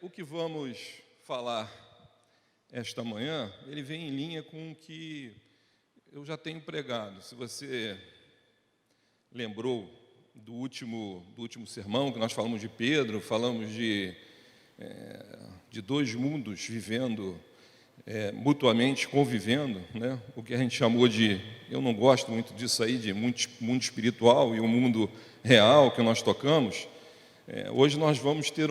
O que vamos falar esta manhã, ele vem em linha com o que eu já tenho pregado. Se você lembrou do último sermão, que nós falamos de Pedro, falamos de dois mundos vivendo, mutuamente convivendo, né? O que a gente chamou de, eu não gosto muito disso aí, de mundo espiritual e o mundo real que nós tocamos. Hoje nós vamos ter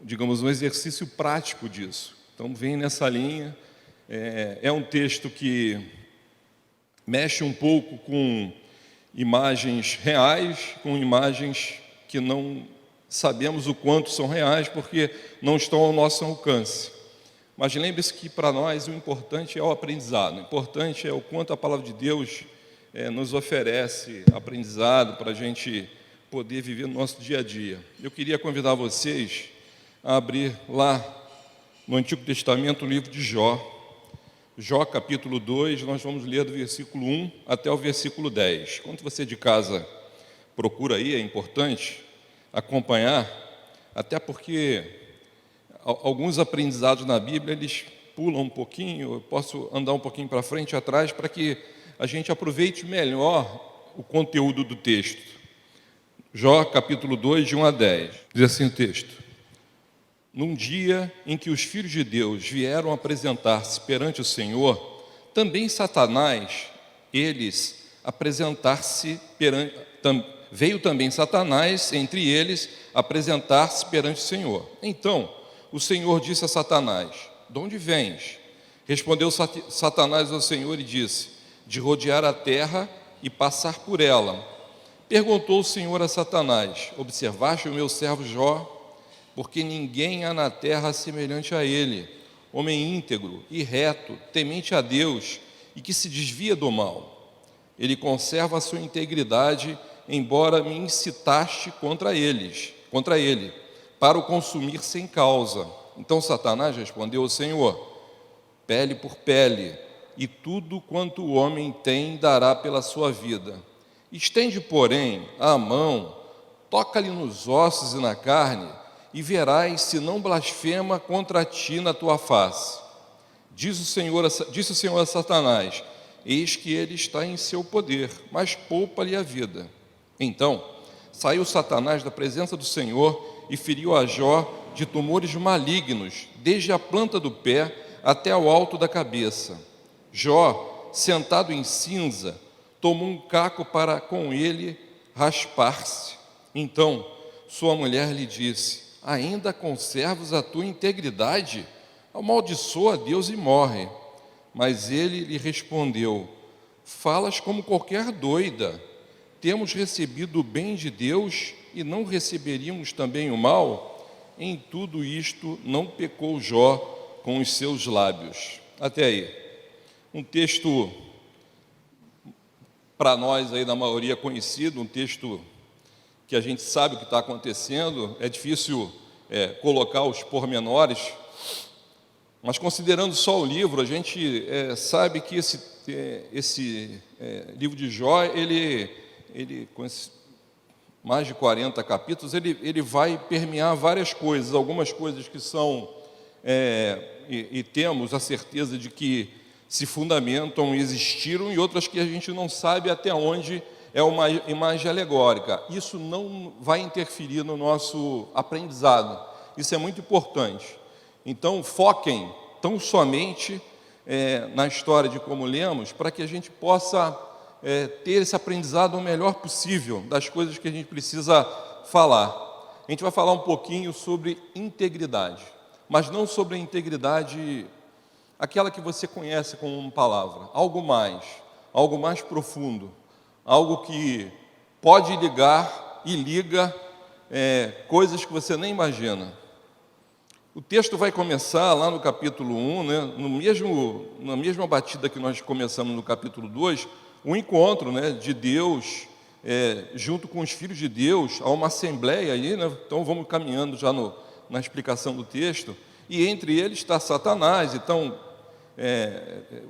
digamos, um exercício prático disso. Então, vem nessa linha. É um texto que mexe um pouco com imagens reais, com imagens que não sabemos o quanto são reais, porque não estão ao nosso alcance. Mas lembre-se que, para nós, o importante é o aprendizado. O importante é o quanto a palavra de Deus nos oferece aprendizado para a gente poder viver no nosso dia a dia. Eu queria convidar vocês a abrir lá no Antigo Testamento o livro de Jó. Jó, capítulo 2, nós vamos ler do versículo 1 até o versículo 10. Quando você de casa procura aí, é importante acompanhar, até porque alguns aprendizados na Bíblia, eles pulam um pouquinho, eu posso andar um pouquinho para frente e atrás, para que a gente aproveite melhor o conteúdo do texto. Jó, capítulo 2, de 1 a 10. Diz assim o texto: Num dia em que os filhos de Deus vieram apresentar-se perante o Senhor, também Satanás, veio também Satanás entre eles apresentar-se perante o Senhor. Então, o Senhor disse a Satanás: De onde vens? Respondeu Satanás ao Senhor e disse: De rodear a terra e passar por ela. Perguntou o Senhor a Satanás: Observaste o meu servo Jó? Porque ninguém há na terra semelhante a ele, homem íntegro e reto, temente a Deus e que se desvia do mal. Ele conserva a sua integridade, embora me incitaste contra ele, para o consumir sem causa. Então Satanás respondeu ao Senhor: Pele por pele, e tudo quanto o homem tem dará pela sua vida. Estende, porém, a mão, toca-lhe nos ossos e na carne, e verás se não blasfema contra ti na tua face. Disse o Senhor a Satanás: Eis que ele está em seu poder, mas poupa-lhe a vida. Então saiu Satanás da presença do Senhor e feriu a Jó de tumores malignos, desde a planta do pé até ao alto da cabeça. Jó, sentado em cinza, tomou um caco para com ele raspar-se. Então sua mulher lhe disse: Ainda conservas a tua integridade? Amaldiçoa a Deus e morre. Mas ele lhe respondeu: Falas como qualquer doida. Temos recebido o bem de Deus e não receberíamos também o mal? Em tudo isto não pecou Jó com os seus lábios. Até aí. Um texto, para nós aí na maioria conhecido, um texto que a gente sabe o que está acontecendo. É difícil colocar os pormenores, mas considerando só o livro, a gente sabe que esse livro de Jó, ele com mais de 40 capítulos, ele vai permear várias coisas, algumas coisas que são, e temos a certeza de que se fundamentam e existiram, e outras que a gente não sabe até onde é uma imagem alegórica. Isso não vai interferir no nosso aprendizado. Isso é muito importante. Então, foquem tão somente na história de como lemos, para que a gente possa ter esse aprendizado o melhor possível das coisas que a gente precisa falar. A gente vai falar um pouquinho sobre integridade, mas não sobre a integridade, aquela que você conhece como uma palavra, algo mais profundo, algo que pode ligar e liga coisas que você nem imagina. O texto vai começar lá no capítulo 1, né, na mesma batida que nós começamos no capítulo 2, o encontro, né, de Deus junto com os filhos de Deus, há uma assembleia aí, né? Então vamos caminhando já na explicação do texto, e entre eles está Satanás. Então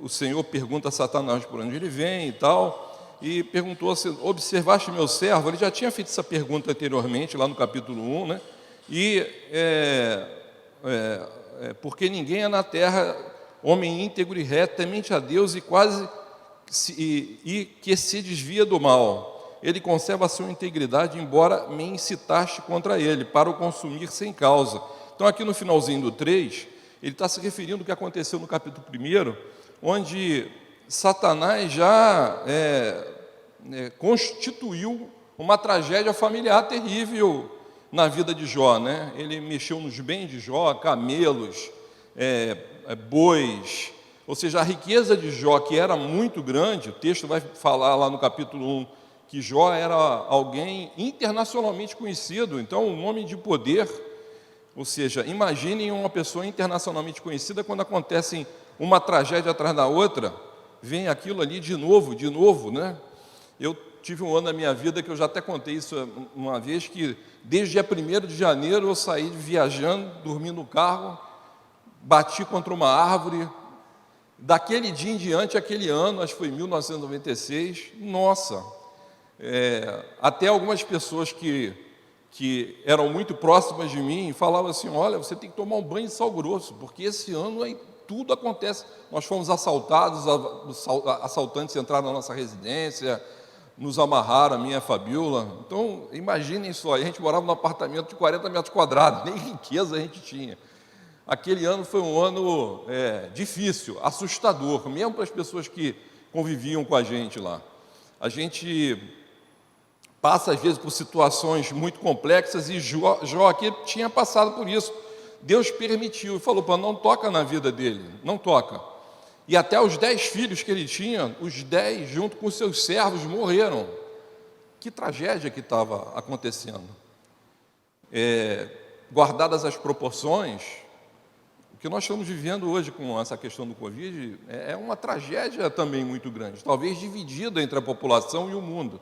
o Senhor pergunta a Satanás por onde ele vem e tal, e perguntou: Observaste meu servo? Ele já tinha feito essa pergunta anteriormente, lá no capítulo 1, né? E porque ninguém é na terra homem íntegro e reto, temente a Deus e que se desvia do mal. Ele conserva a sua integridade, embora me incitaste contra ele, para o consumir sem causa. Então, aqui no finalzinho do 3, ele está se referindo ao que aconteceu no capítulo 1, onde Satanás já constituiu uma tragédia familiar terrível na vida de Jó, né? Ele mexeu nos bens de Jó, camelos, bois, ou seja, a riqueza de Jó, que era muito grande. O texto vai falar lá no capítulo 1, que Jó era alguém internacionalmente conhecido, então um homem de poder. Ou seja, imaginem uma pessoa internacionalmente conhecida, quando acontece uma tragédia atrás da outra, vem aquilo ali de novo, né? Eu tive um ano na minha vida que eu já até contei isso uma vez, que desde dia 1º de janeiro eu saí viajando, dormi no carro, bati contra uma árvore. Daquele dia em diante, aquele ano, acho que foi 1996, nossa, até algumas pessoas que eram muito próximas de mim falavam assim: olha, você tem que tomar um banho de sal grosso, porque esse ano aí tudo acontece. Nós fomos assaltados, assaltantes entraram na nossa residência, nos amarraram, a minha e a Fabiola. Então, imaginem só, a gente morava num apartamento de 40 metros quadrados, nem riqueza a gente tinha. Aquele ano foi um ano difícil, assustador, mesmo para as pessoas que conviviam com a gente lá. A gente passa, às vezes, por situações muito complexas, e Jó aqui tinha passado por isso. Deus permitiu e falou: para não toca na vida dele, não toca. E até os 10 filhos que ele tinha, os 10, junto com seus servos, morreram. Que tragédia que estava acontecendo. Guardadas as proporções, o que nós estamos vivendo hoje com essa questão do Covid é uma tragédia também muito grande, talvez dividida entre a população e o mundo.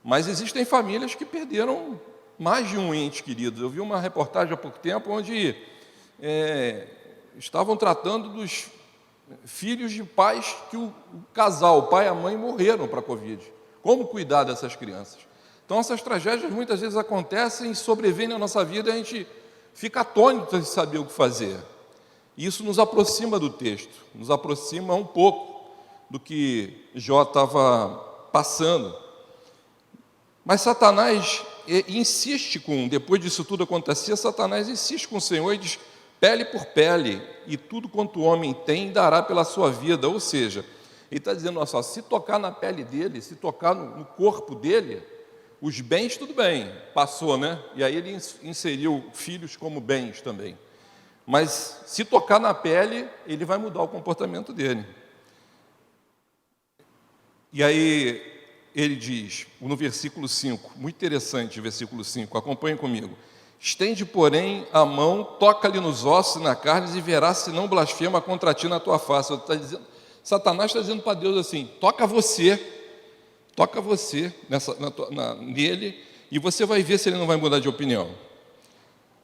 Mas existem famílias que perderam mais de um ente querido. Eu vi uma reportagem há pouco tempo onde estavam tratando dos filhos de pais que o casal, o pai e a mãe, morreram para a Covid. Como cuidar dessas crianças? Então, essas tragédias muitas vezes acontecem e sobrevêm na nossa vida, e a gente fica atônito de saber o que fazer. E isso nos aproxima do texto, nos aproxima um pouco do que Jó estava passando. Mas Satanás insiste depois disso tudo acontecer, Satanás insiste com o Senhor e diz: pele por pele, e tudo quanto o homem tem, dará pela sua vida. Ou seja, ele está dizendo: olha só, se tocar na pele dele, se tocar no corpo dele, os bens, tudo bem, passou, né? E aí ele inseriu filhos como bens também. Mas se tocar na pele, ele vai mudar o comportamento dele. E aí ele diz, no versículo 5, muito interessante o versículo 5, acompanhem comigo: estende, porém, a mão, toca-lhe nos ossos e na carne, e verás se não blasfema contra ti na tua face. Satanás está dizendo para Deus assim: toca você nele, e você vai ver se ele não vai mudar de opinião.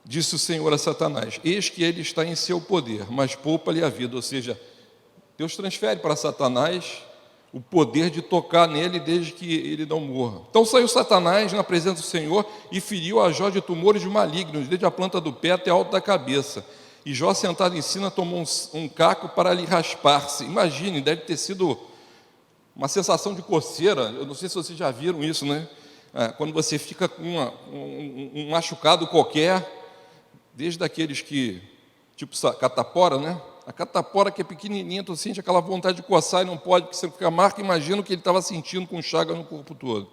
Disse o Senhor a Satanás: eis que ele está em seu poder, mas poupa-lhe a vida. Ou seja, Deus transfere para Satanás o poder de tocar nele desde que ele não morra. Então saiu Satanás na presença do Senhor e feriu a Jó de tumores malignos, desde a planta do pé até alto da cabeça. E Jó, sentado em cima, tomou um caco para lhe raspar-se. Imagine, deve ter sido uma sensação de coceira. Eu não sei se vocês já viram isso, né? Quando você fica com um machucado qualquer, desde aqueles que, tipo catapora, né? A catapora que é pequenininha, tu sente aquela vontade de coçar e não pode, porque você fica marca. Imagina o que ele estava sentindo com chaga no corpo todo.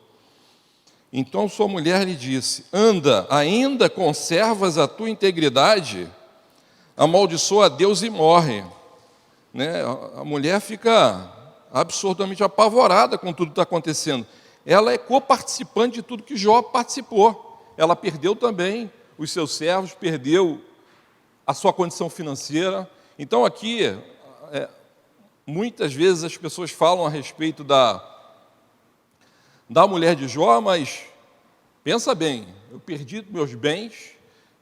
Então sua mulher lhe disse: anda, ainda conservas a tua integridade? Amaldiçoa a Deus e morre. Né? A mulher fica absurdamente apavorada com tudo que está acontecendo. Ela é coparticipante de tudo que Jó participou. Ela perdeu também os seus servos, perdeu a sua condição financeira. Então aqui, muitas vezes as pessoas falam a respeito da mulher de Jó, mas pensa bem: eu perdi meus bens,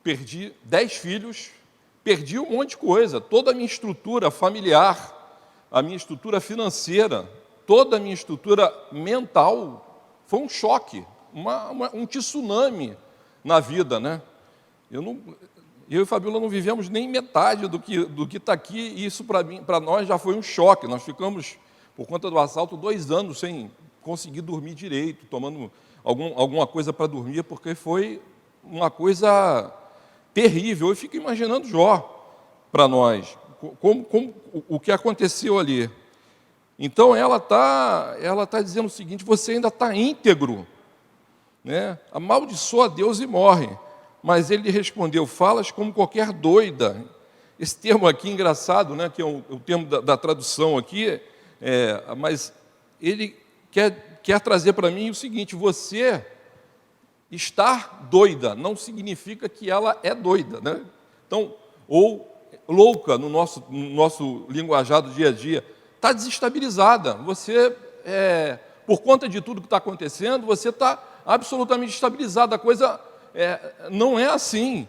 perdi 10 filhos, perdi um monte de coisa, toda a minha estrutura familiar, a minha estrutura financeira, toda a minha estrutura mental. Foi um choque, um tsunami na vida, né? Eu e Fabiola não vivemos nem metade do que está aqui, e isso para nós já foi um choque. Nós ficamos, por conta do assalto, 2 anos sem conseguir dormir direito, tomando alguma coisa para dormir, porque foi uma coisa terrível. Eu fico imaginando Jó para nós, o que aconteceu ali. Então ela tá dizendo o seguinte: você ainda está íntegro, né? Amaldiçoa a Deus e morre. Mas ele respondeu: falas como qualquer doida. Esse termo aqui engraçado, né, que é o termo da tradução aqui, mas ele quer trazer para mim o seguinte: você estar doida não significa que ela é doida, né? Então, ou louca no nosso linguajar do dia a dia, está desestabilizada. Você, por conta de tudo que está acontecendo, você está absolutamente estabilizada. A coisa não é assim.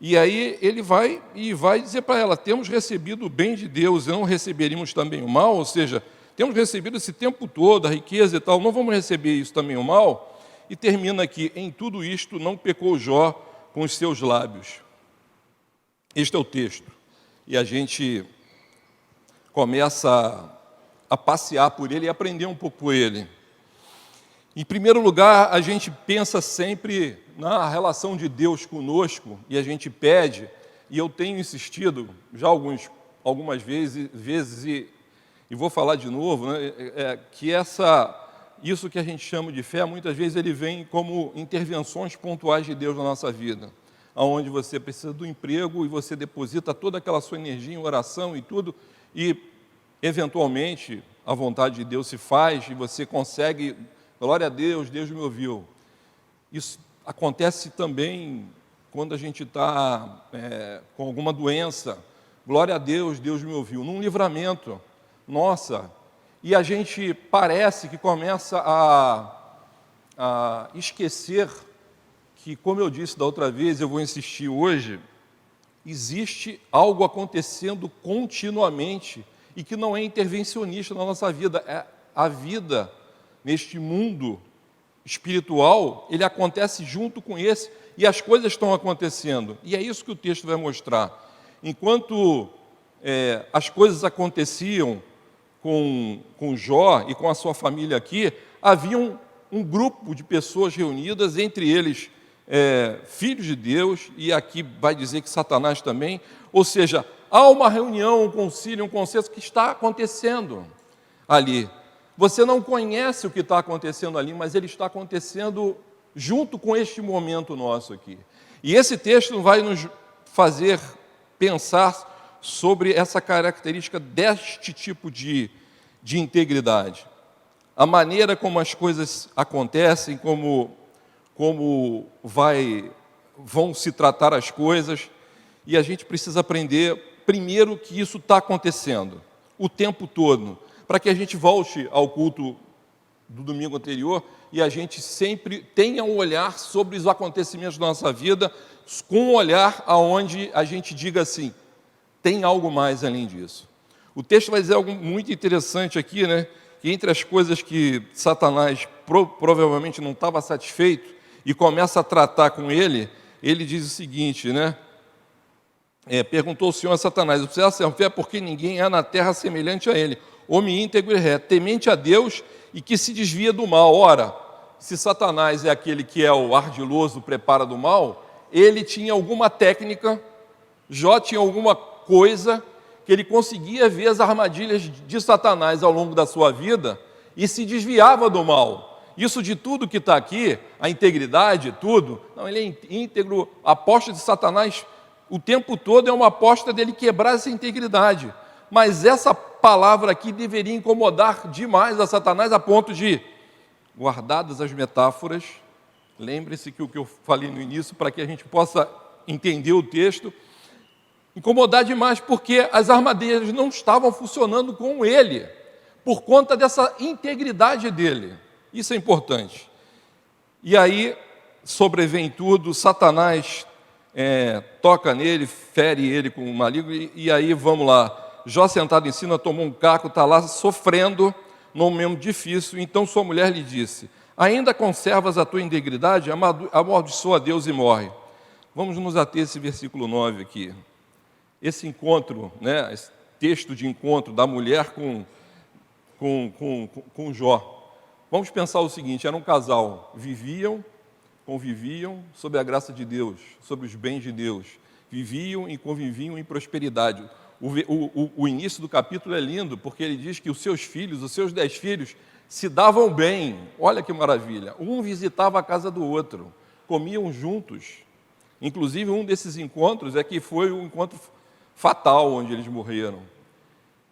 E aí ele vai dizer para ela: temos recebido o bem de Deus e não receberíamos também o mal? Ou seja, temos recebido esse tempo todo a riqueza e tal, não vamos receber isso também o mal? E termina aqui: em tudo isto não pecou Jó com os seus lábios. Este é o texto. E a gente começa a passear por ele e aprender um pouco com ele. Em primeiro lugar, a gente pensa sempre na relação de Deus conosco e a gente pede, e eu tenho insistido já algumas vezes e vou falar de novo, né, que isso que a gente chama de fé, muitas vezes ele vem como intervenções pontuais de Deus na nossa vida, onde você precisa do emprego e você deposita toda aquela sua energia em oração e tudo, e eventualmente a vontade de Deus se faz e você consegue. Glória a Deus, Deus me ouviu. Isso acontece também quando a gente está com alguma doença. Glória a Deus, Deus me ouviu. Num livramento, nossa, e a gente parece que começa a esquecer que, como eu disse da outra vez, eu vou insistir hoje, existe algo acontecendo continuamente e que não é intervencionista na nossa vida. A vida neste mundo espiritual, ele acontece junto com esse, e as coisas estão acontecendo. E é isso que o texto vai mostrar. Enquanto as coisas aconteciam com Jó e com a sua família aqui, havia um grupo de pessoas reunidas, entre eles filhos de Deus, e aqui vai dizer que Satanás também, ou seja, há uma reunião, um concílio, um consenso que está acontecendo ali. Você não conhece o que está acontecendo ali, mas ele está acontecendo junto com este momento nosso aqui. E esse texto vai nos fazer pensar sobre essa característica deste tipo de integridade. A maneira como as coisas acontecem, como vão se tratar as coisas, e a gente precisa aprender, primeiro, que isso está acontecendo o tempo todo, para que a gente volte ao culto do domingo anterior e a gente sempre tenha um olhar sobre os acontecimentos da nossa vida, com um olhar aonde a gente diga assim: tem algo mais além disso. O texto vai dizer algo muito interessante aqui, né? Que entre as coisas que Satanás provavelmente não estava satisfeito e começa a tratar com ele, ele diz o seguinte, né? Perguntou o Senhor a Satanás: você é fé porque ninguém há na terra semelhante a ele, homem íntegro e reto, temente a Deus e que se desvia do mal. Ora, se Satanás é aquele que é o ardiloso, prepara do mal, ele tinha alguma técnica, Jó tinha alguma coisa que ele conseguia ver as armadilhas de Satanás ao longo da sua vida e se desviava do mal. Isso de tudo que está aqui, a integridade, tudo, não, ele é íntegro. A aposta de Satanás o tempo todo é uma aposta dele quebrar essa integridade. Mas essa palavra aqui deveria incomodar demais a Satanás, a ponto de, guardadas as metáforas, lembre-se que o que eu falei no início, para que a gente possa entender o texto, incomodar demais, porque as armadilhas não estavam funcionando com ele, por conta dessa integridade dele. Isso é importante. E aí, sobrevém tudo, Satanás toca nele, fere ele com o maligno, e aí vamos lá. Jó sentado em cima, tomou um caco, está lá sofrendo num momento difícil. Então sua mulher lhe disse: ainda conservas a tua integridade? Amaldiçoa a Deus e morre. vamos nos ater a esse versículo 9 aqui. Esse encontro, né, esse texto de encontro da mulher com Jó. Vamos pensar o seguinte, era um casal, conviviam sob a graça de Deus, sob os bens de Deus, viviam e conviviam em prosperidade. O início do capítulo é lindo, porque ele diz que os seus filhos, os seus 10 filhos, se davam bem. Olha que maravilha. Um visitava a casa do outro, comiam juntos. Inclusive, um desses encontros é que foi o encontro fatal, onde eles morreram.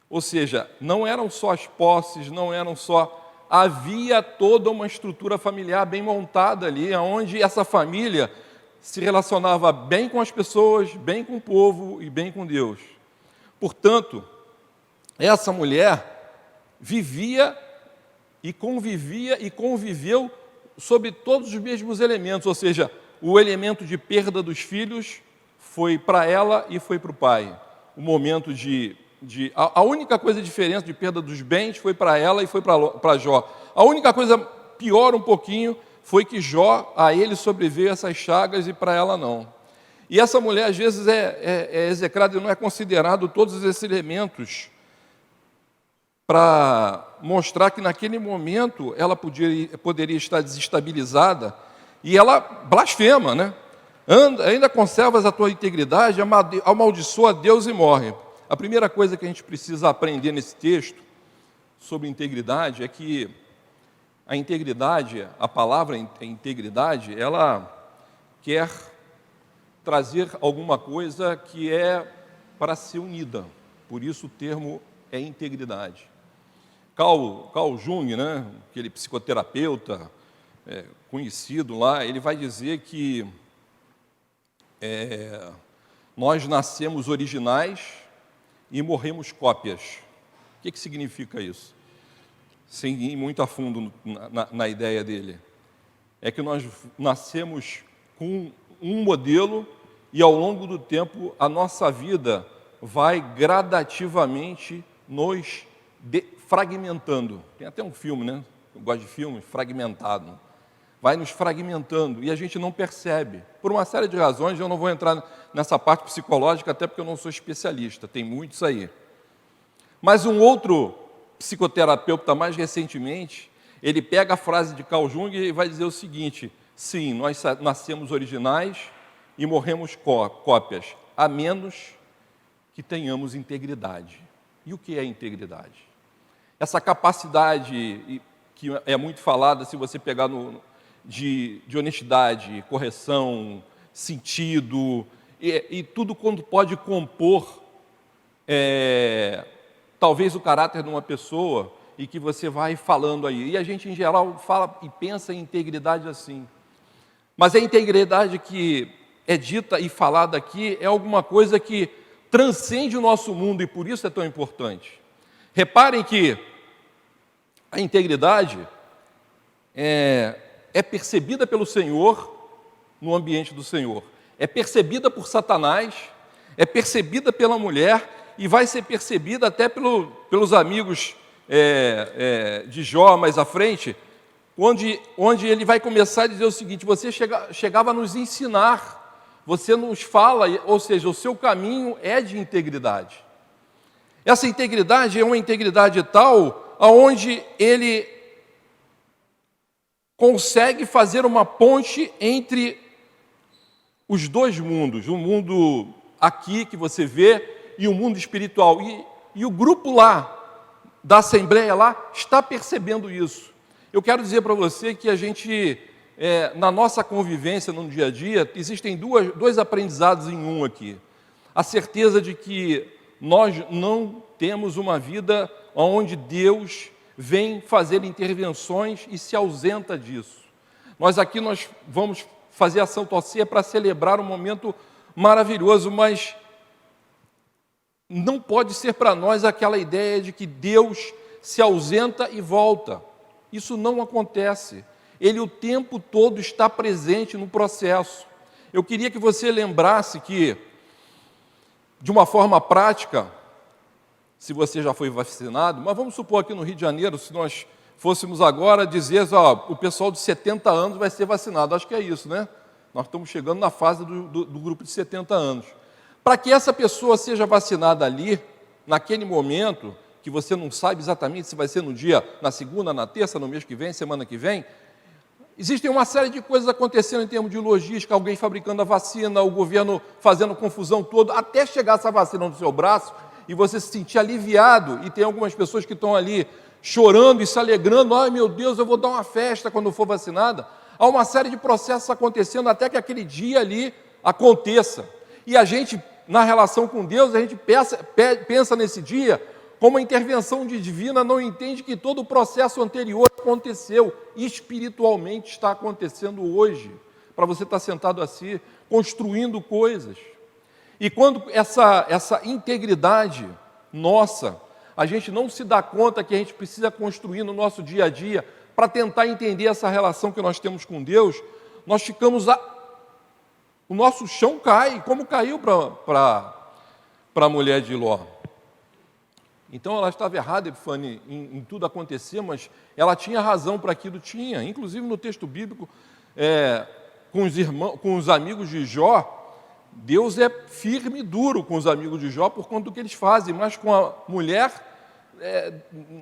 Ou seja, não eram só as posses, não eram só... Havia toda uma estrutura familiar bem montada ali, onde essa família se relacionava bem com as pessoas, bem com o povo e bem com Deus. Portanto, essa mulher vivia e conviveu sobre todos os mesmos elementos, ou seja, o elemento de perda dos filhos foi para ela e foi para o pai. O momento a única coisa diferente de perda dos bens foi para ela e foi para Jó. A única coisa pior um pouquinho foi que Jó, a ele sobreveio essas chagas e para ela não. E essa mulher, às vezes, é execrada e não é considerado todos esses elementos para mostrar que naquele momento ela poderia estar desestabilizada e ela blasfema, né? Ainda conservas a tua integridade, amaldiçoa a Deus e morre. A primeira coisa que a gente precisa aprender nesse texto sobre integridade é que a integridade, a palavra integridade, ela quer trazer alguma coisa que é para ser unida. Por isso o termo é integridade. Carl Jung, né, aquele psicoterapeuta conhecido lá, ele vai dizer que nós nascemos originais e morremos cópias. O que significa isso? Sem ir muito a fundo na ideia dele. É que nós nascemos com um modelo e ao longo do tempo a nossa vida vai gradativamente nos fragmentando. Tem até um filme, né? Eu gosto de filme, fragmentado. Vai nos fragmentando e a gente não percebe. Por uma série de razões, eu não vou entrar nessa parte psicológica, até porque eu não sou especialista, tem muitos aí. Mas um outro psicoterapeuta, mais recentemente, ele pega a frase de Carl Jung e vai dizer o seguinte: sim, nós nascemos originais e morremos cópias, a menos que tenhamos integridade. E o que é integridade? Essa capacidade que é muito falada, se você pegar de honestidade, correção, sentido, e tudo quando pode compor talvez o caráter de uma pessoa, e que você vai falando aí. E a gente, em geral, fala e pensa em integridade assim. Mas a integridade que é dita e falada aqui é alguma coisa que transcende o nosso mundo, e por isso é tão importante. Reparem que a integridade é percebida pelo Senhor no ambiente do Senhor, é percebida por Satanás, é percebida pela mulher e vai ser percebida até pelos amigos de Jó mais à frente, onde ele vai começar a dizer o seguinte: você chegava a nos ensinar, você nos fala, ou seja, o seu caminho é de integridade. Essa integridade é uma integridade tal aonde ele consegue fazer uma ponte entre os dois mundos, o mundo aqui que você vê e o mundo espiritual. E o grupo lá, da Assembleia lá, está percebendo isso. Eu quero dizer para você que a gente, na nossa convivência no dia a dia, existem dois aprendizados em um aqui. A certeza de que nós não temos uma vida onde Deus vem fazer intervenções e se ausenta disso. Nós vamos fazer a Santa Ceia para celebrar um momento maravilhoso, mas não pode ser para nós aquela ideia de que Deus se ausenta e volta. Isso não acontece. Ele o tempo todo está presente no processo. Eu queria que você lembrasse que, de uma forma prática, se você já foi vacinado, mas vamos supor aqui no Rio de Janeiro, se nós fôssemos agora dizer, o pessoal de 70 anos vai ser vacinado, acho que é isso, né? Nós estamos chegando na fase do grupo de 70 anos. Para que essa pessoa seja vacinada ali, naquele momento, que você não sabe exatamente se vai ser no dia, na segunda, na terça, no mês que vem, semana que vem, existem uma série de coisas acontecendo em termos de logística, alguém fabricando a vacina, o governo fazendo confusão toda, até chegar essa vacina no seu braço e você se sentir aliviado, e tem algumas pessoas que estão ali chorando e se alegrando, ai meu Deus, eu vou dar uma festa quando for vacinada. Há uma série de processos acontecendo até que aquele dia ali aconteça. E a gente, na relação com Deus, a gente pensa nesse dia como a intervenção divina, não entende que todo o processo anterior aconteceu, espiritualmente está acontecendo hoje, para você estar sentado assim, construindo coisas. E quando essa integridade nossa, a gente não se dá conta que a gente precisa construir no nosso dia a dia, para tentar entender essa relação que nós temos com Deus, nós ficamos... O nosso chão cai, como caiu para a mulher de Ló. Então ela estava errada, Epifânia, em tudo acontecer, mas ela tinha razão para aquilo, tinha. Inclusive no texto bíblico, com os amigos de Jó, Deus é firme e duro com os amigos de Jó por conta do que eles fazem, mas com a mulher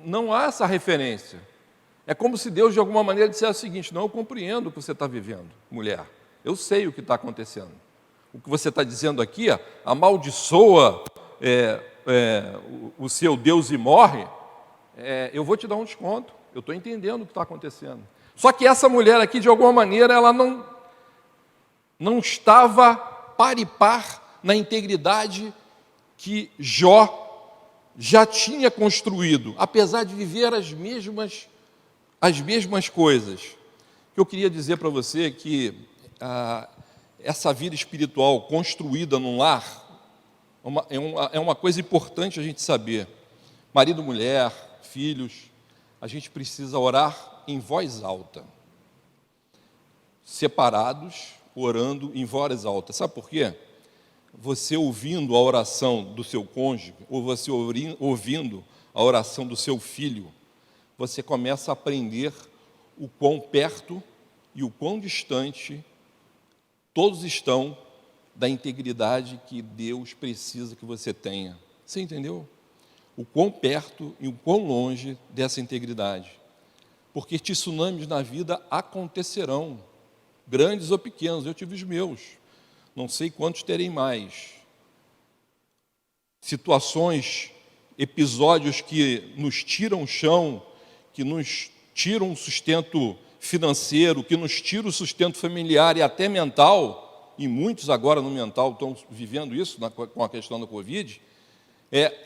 não há essa referência. É como se Deus de alguma maneira dissesse o seguinte: não, eu compreendo o que você está vivendo, mulher, eu sei o que está acontecendo. O que você está dizendo aqui, amaldiçoa o seu Deus e morre, eu vou te dar um desconto, eu estou entendendo o que está acontecendo. Só que essa mulher aqui, de alguma maneira, ela não estava par e par na integridade que Jó já tinha construído, apesar de viver as mesmas coisas. Eu queria dizer para você que essa vida espiritual construída num lar é uma coisa importante a gente saber. Marido, mulher, filhos, a gente precisa orar em voz alta, separados, orando em voz alta. Sabe por quê? Você ouvindo a oração do seu cônjuge, ou você ouvindo a oração do seu filho, você começa a aprender o quão perto e o quão distante todos estão da integridade que Deus precisa que você tenha. Você entendeu? O quão perto e o quão longe dessa integridade. Porque tsunamis na vida acontecerão, grandes ou pequenos. Eu tive os meus, não sei quantos terei mais. Situações, episódios que nos tiram o chão, que nos tiram o sustento financeiro, que nos tiram o sustento familiar e até mental, e muitos agora no mental estão vivendo isso com a questão da Covid,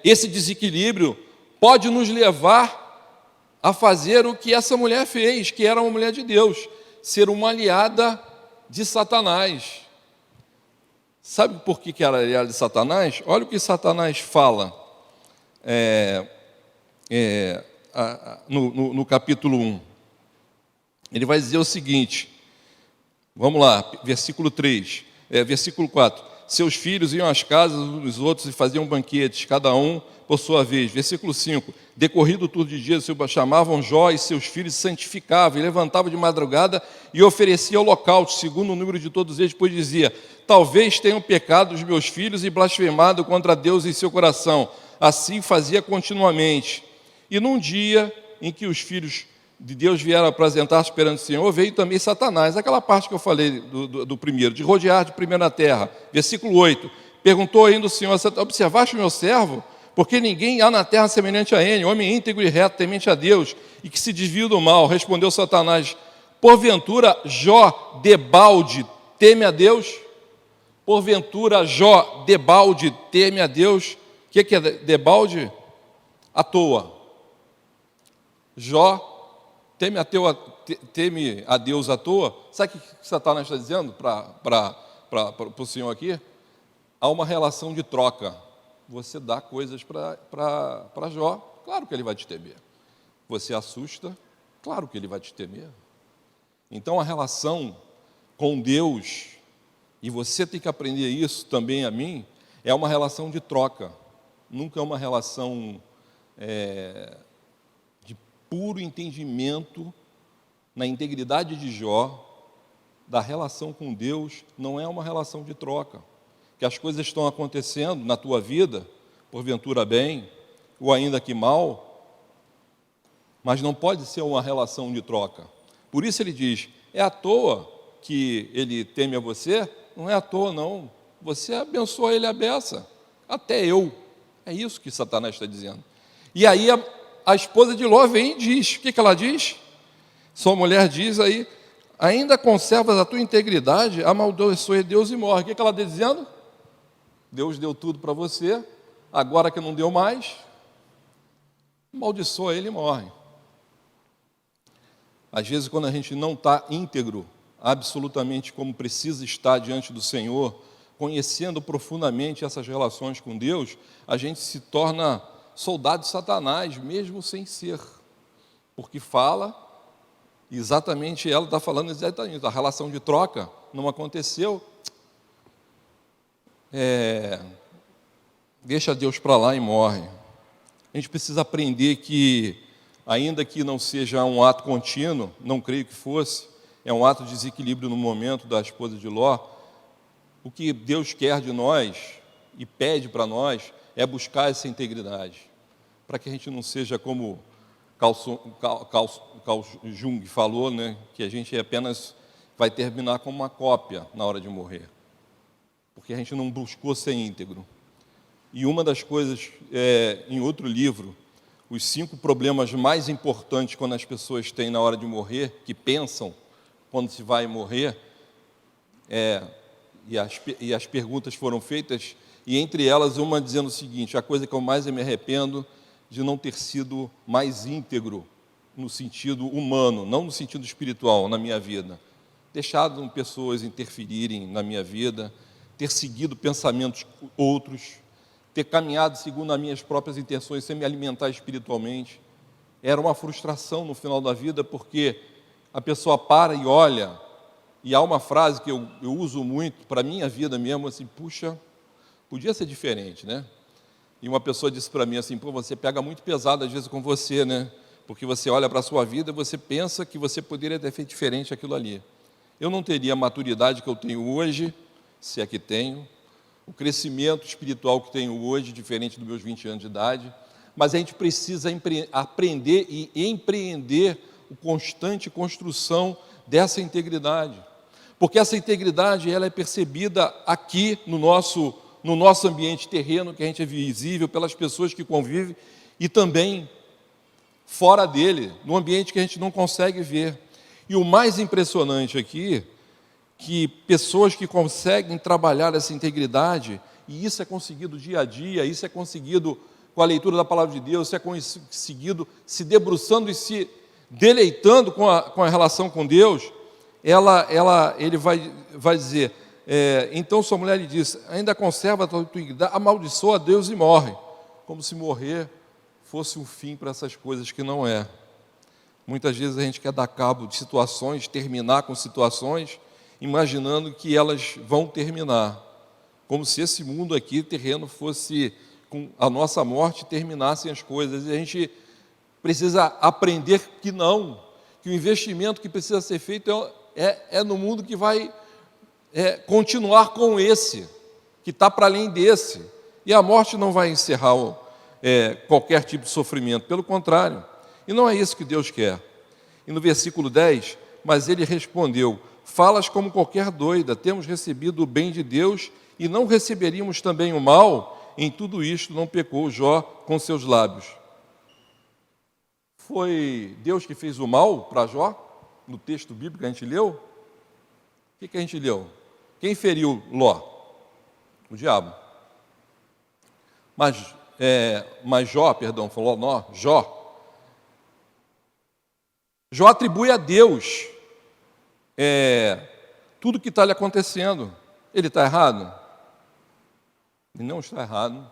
esse desequilíbrio pode nos levar a fazer o que essa mulher fez, que era uma mulher de Deus, ser uma aliada de Satanás. Sabe por que era aliada de Satanás? Olha o que Satanás fala no capítulo 1. Ele vai dizer o seguinte, vamos lá, versículo 3, versículo 4. Seus filhos iam às casas uns dos outros e faziam banquetes, cada um por sua vez. Versículo 5. Decorrido o turno de dia, chamavam Jó e seus filhos, se santificavam e levantavam de madrugada e ofereciam holocausto, segundo o número de todos eles, pois dizia: talvez tenham pecado os meus filhos e blasfemado contra Deus em seu coração. Assim fazia continuamente. E num dia em que os filhos de Deus vieram apresentar-se perante o Senhor, veio também Satanás, aquela parte que eu falei do primeiro, de rodear de primeiro na terra. Versículo 8, perguntou ainda o Senhor: observaste o meu servo? Porque ninguém há na terra semelhante a ele, homem íntegro e reto, temente a Deus, e que se desvia do mal. Respondeu Satanás: porventura Jó debalde teme a Deus? Porventura Jó debalde teme a Deus? O que é debalde? À toa. Jó teme a Deus à toa. Sabe o que Satanás está dizendo para o Senhor aqui? Há uma relação de troca. Você dá coisas para Jó, claro que ele vai te temer. Você assusta, claro que ele vai te temer. Então a relação com Deus, e você tem que aprender isso também a mim, é uma relação de troca. Nunca é uma relação de puro entendimento na integridade de Jó, da relação com Deus não é uma relação de troca. Que as coisas estão acontecendo na tua vida, porventura bem, ou ainda que mal, mas não pode ser uma relação de troca. Por isso ele diz, é à toa que ele teme a você? Não é à toa não, você abençoa ele a beça, até eu. É isso que Satanás está dizendo. E aí a esposa de Ló vem e diz, o que ela diz? Sua mulher diz aí, ainda conservas a tua integridade, amaldiçoe Deus e morre. O que ela está dizendo? Deus deu tudo para você, agora que não deu mais, amaldiçoa ele e morre. Às vezes, quando a gente não está íntegro, absolutamente como precisa estar diante do Senhor, conhecendo profundamente essas relações com Deus, a gente se torna soldado de Satanás, mesmo sem ser, porque fala, exatamente ela está falando exatamente, a relação de troca não aconteceu, deixa Deus para lá e morre. A gente precisa aprender que, ainda que não seja um ato contínuo, não creio que fosse, é um ato de desequilíbrio no momento da esposa de Ló, o que Deus quer de nós e pede para nós é buscar essa integridade, para que a gente não seja como Carl Jung falou, né, que a gente apenas vai terminar como uma cópia na hora de morrer, porque a gente não buscou ser íntegro. E uma das coisas, em outro livro, os 5 problemas mais importantes quando as pessoas têm na hora de morrer, que pensam quando se vai morrer, e as perguntas foram feitas, e entre elas uma dizendo o seguinte, a coisa que eu mais me arrependo de não ter sido mais íntegro no sentido humano, não no sentido espiritual, na minha vida. Deixado pessoas interferirem na minha vida, ter seguido pensamentos outros, ter caminhado segundo as minhas próprias intenções, sem me alimentar espiritualmente. Era uma frustração no final da vida, porque a pessoa para e olha, e há uma frase que eu uso muito para a minha vida mesmo, assim, puxa, podia ser diferente, né? E uma pessoa disse para mim assim, pô, você pega muito pesado às vezes com você, né? Porque você olha para a sua vida e você pensa que você poderia ter feito diferente aquilo ali. Eu não teria a maturidade que eu tenho hoje, se é que tenho, o crescimento espiritual que tenho hoje, diferente dos meus 20 anos de idade, mas a gente precisa aprender e empreender a constante construção dessa integridade, porque essa integridade ela é percebida aqui no nosso ambiente terreno, que a gente é visível pelas pessoas que convivem, e também fora dele, no ambiente que a gente não consegue ver. E o mais impressionante aqui, que pessoas que conseguem trabalhar essa integridade, e isso é conseguido dia a dia, isso é conseguido com a leitura da palavra de Deus, isso é conseguido se debruçando e se deleitando com a relação com Deus, ele vai dizer, então sua mulher lhe disse, ainda conserva a tua integridade, amaldiçoa a Deus e morre, como se morrer fosse um fim para essas coisas que não é. Muitas vezes a gente quer dar cabo de situações, terminar com situações, imaginando que elas vão terminar, como se esse mundo aqui, terreno, fosse, com a nossa morte, terminassem as coisas, e a gente precisa aprender que não, que o investimento que precisa ser feito é no mundo que vai continuar com esse, que está para além desse, e a morte não vai encerrar qualquer tipo de sofrimento, pelo contrário, e não é isso que Deus quer. E no versículo 10, mas ele respondeu, falas como qualquer doida, temos recebido o bem de Deus e não receberíamos também o mal, em tudo isto não pecou Jó com seus lábios. Foi Deus que fez o mal para Jó, no texto bíblico que a gente leu? O que a gente leu? Quem feriu Ló? O diabo. Mas Jó, falou Ló, Jó atribui a Deus tudo que está lhe acontecendo. Ele está errado? Ele não está errado.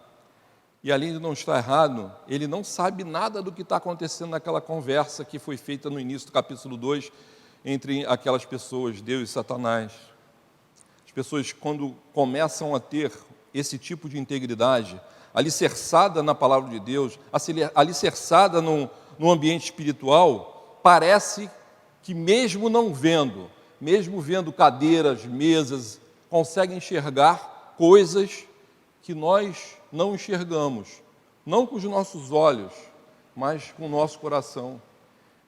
E além de não estar errado, ele não sabe nada do que está acontecendo naquela conversa que foi feita no início do capítulo 2, entre aquelas pessoas, Deus e Satanás. As pessoas, quando começam a ter esse tipo de integridade, alicerçada na palavra de Deus, alicerçada no ambiente espiritual, parece que mesmo não vendo, mesmo vendo cadeiras, mesas, conseguem enxergar coisas que nós não enxergamos, não com os nossos olhos, mas com o nosso coração.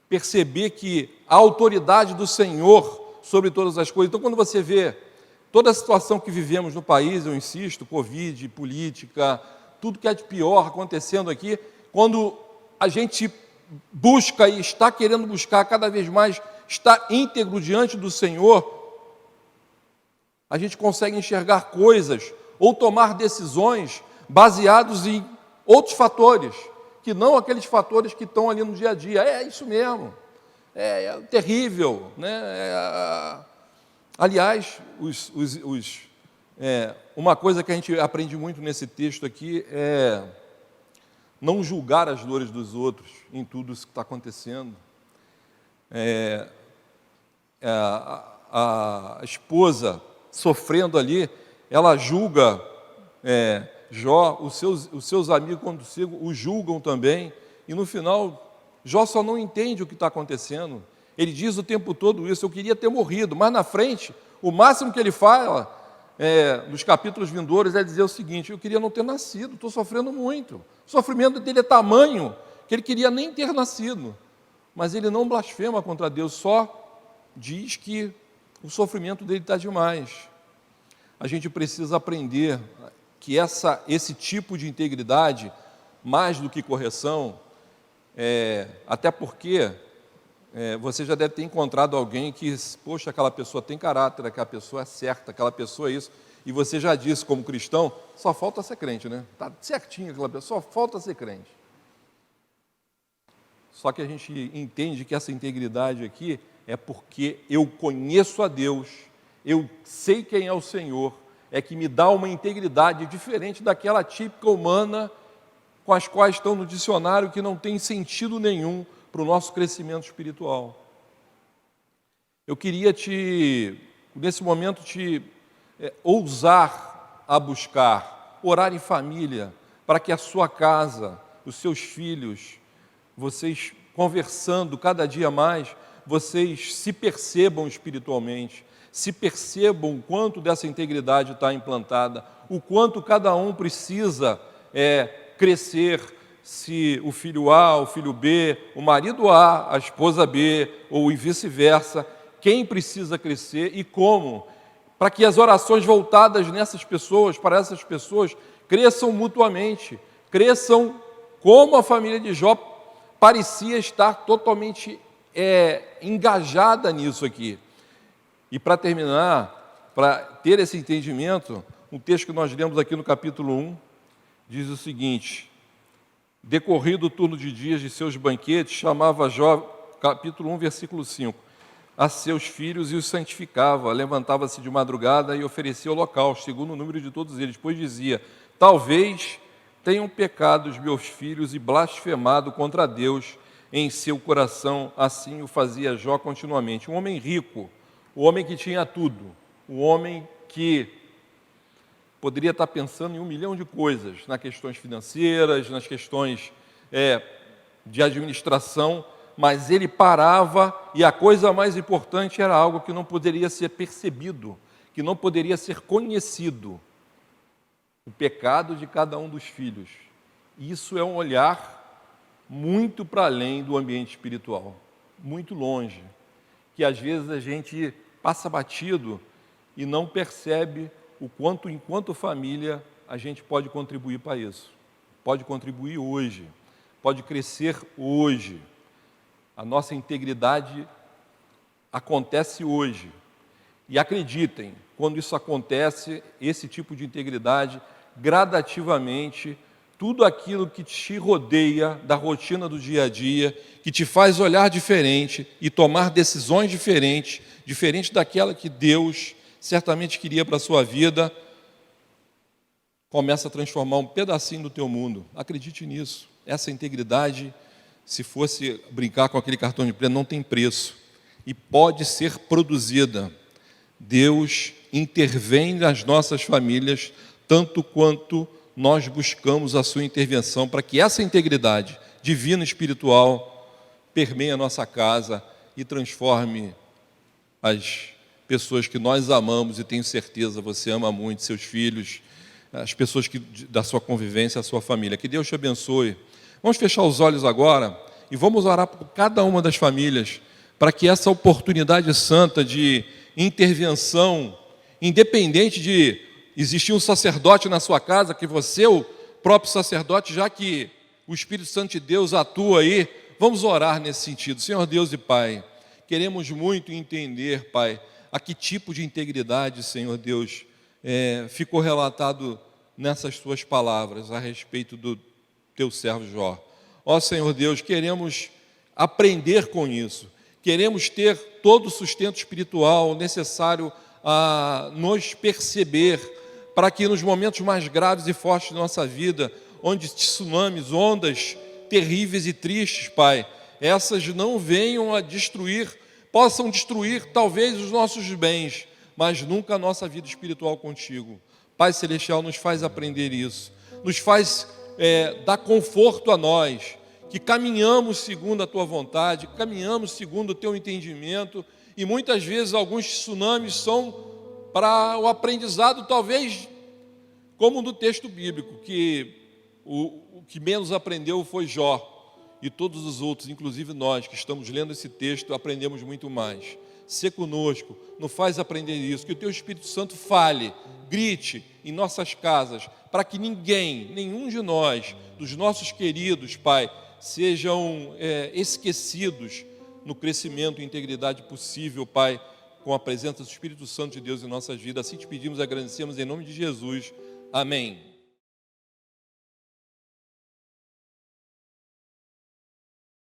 Perceber que a autoridade do Senhor sobre todas as coisas. Então, quando você vê toda a situação que vivemos no país, eu insisto, Covid, política, tudo que é de pior acontecendo aqui, quando a gente busca e está querendo buscar cada vez mais estar íntegro diante do Senhor, a gente consegue enxergar coisas ou tomar decisões baseados em outros fatores, que não aqueles fatores que estão ali no dia a dia. É isso mesmo, é terrível, né? Aliás, uma coisa que a gente aprende muito nesse texto aqui é não julgar as dores dos outros em tudo isso que está acontecendo. A esposa sofrendo ali, ela julga Jó, os seus amigos quando o julgam também, e no final, Jó só não entende o que está acontecendo. Ele diz o tempo todo isso: eu queria ter morrido, mas na frente, o máximo que ele fala, nos capítulos vindouros, é dizer o seguinte: eu queria não ter nascido, estou sofrendo muito. O sofrimento dele é tamanho que ele queria nem ter nascido, mas ele não blasfema contra Deus, só diz que o sofrimento dele está demais. A gente precisa aprender que esse tipo de integridade, mais do que correção, até porque você já deve ter encontrado alguém que, poxa, aquela pessoa tem caráter, aquela pessoa é certa, aquela pessoa é isso, e você já disse como cristão, só falta ser crente, né? Está certinho aquela pessoa, só falta ser crente. Só que a gente entende que essa integridade aqui é porque eu conheço a Deus, eu sei quem é o Senhor, é que me dá uma integridade diferente daquela típica humana com as quais estão no dicionário, que não tem sentido nenhum para o nosso crescimento espiritual. Eu queria nesse momento, ousar a buscar, orar em família, para que a sua casa, os seus filhos, vocês conversando cada dia mais, vocês se percebam espiritualmente, se percebam o quanto dessa integridade está implantada, o quanto cada um precisa crescer, se o filho A, o filho B, o marido A, a esposa B, ou vice-versa, quem precisa crescer e como, para que as orações voltadas nessas pessoas, para essas pessoas, cresçam mutuamente, cresçam como a família de Jó parecia estar totalmente engajada nisso aqui. E para terminar, para ter esse entendimento, um texto que nós lemos aqui no capítulo 1, diz o seguinte: decorrido o turno de dias de seus banquetes, chamava Jó, capítulo 1, versículo 5, a seus filhos e os santificava, levantava-se de madrugada e oferecia holocausto, segundo o número de todos eles, pois dizia: talvez tenham pecado os meus filhos e blasfemado contra Deus em seu coração. Assim o fazia Jó continuamente. Um homem rico, o homem que tinha tudo, o homem que poderia estar pensando em 1 milhão de coisas, nas questões financeiras, nas questões de administração, mas ele parava e a coisa mais importante era algo que não poderia ser percebido, que não poderia ser conhecido: o pecado de cada um dos filhos. Isso é um olhar muito para além do ambiente espiritual, muito longe, que às vezes a gente passa batido e não percebe o quanto, enquanto família, a gente pode contribuir para isso. Pode contribuir hoje, pode crescer hoje. A nossa integridade acontece hoje. E acreditem, quando isso acontece, esse tipo de integridade, gradativamente, tudo aquilo que te rodeia da rotina do dia a dia, que te faz olhar diferente e tomar decisões diferentes, diferente daquela que Deus certamente queria para a sua vida, começa a transformar um pedacinho do teu mundo. Acredite nisso. Essa integridade, se fosse brincar com aquele cartão de crédito, não tem preço e pode ser produzida. Deus intervém nas nossas famílias tanto quanto nós buscamos a sua intervenção para que essa integridade divina e espiritual permeie a nossa casa e transforme as pessoas que nós amamos, e tenho certeza você ama muito seus filhos, as pessoas da sua convivência, a sua família. Que Deus te abençoe. Vamos fechar os olhos agora e vamos orar por cada uma das famílias, para que essa oportunidade santa de intervenção, independente de existir um sacerdote na sua casa, que você, o próprio sacerdote, já que o Espírito Santo de Deus atua aí, vamos orar nesse sentido. Senhor Deus e Pai, queremos muito entender, Pai, a que tipo de integridade, Senhor Deus, ficou relatado nessas tuas palavras a respeito do teu servo Jó. Ó Senhor Deus, queremos aprender com isso, queremos ter todo o sustento espiritual necessário a nos perceber, para que nos momentos mais graves e fortes da nossa vida, onde tsunamis, ondas terríveis e tristes, Pai, essas não venham a destruir, possam destruir talvez os nossos bens, mas nunca a nossa vida espiritual contigo. Pai Celestial, nos faz aprender isso, nos faz dar conforto a nós, que caminhamos segundo a Tua vontade, caminhamos segundo o Teu entendimento, e muitas vezes alguns tsunamis são para o aprendizado, talvez como no texto bíblico, que o que menos aprendeu foi Jó, e todos os outros, inclusive nós que estamos lendo esse texto, aprendemos muito mais. Sê conosco, nos faz aprender isso, que o Teu Espírito Santo fale, grite em nossas casas, para que ninguém, nenhum de nós, dos nossos queridos, Pai, sejam esquecidos no crescimento e integridade possível, Pai, com a presença do Espírito Santo de Deus em nossas vidas. Assim te pedimos e agradecemos em nome de Jesus. Amém.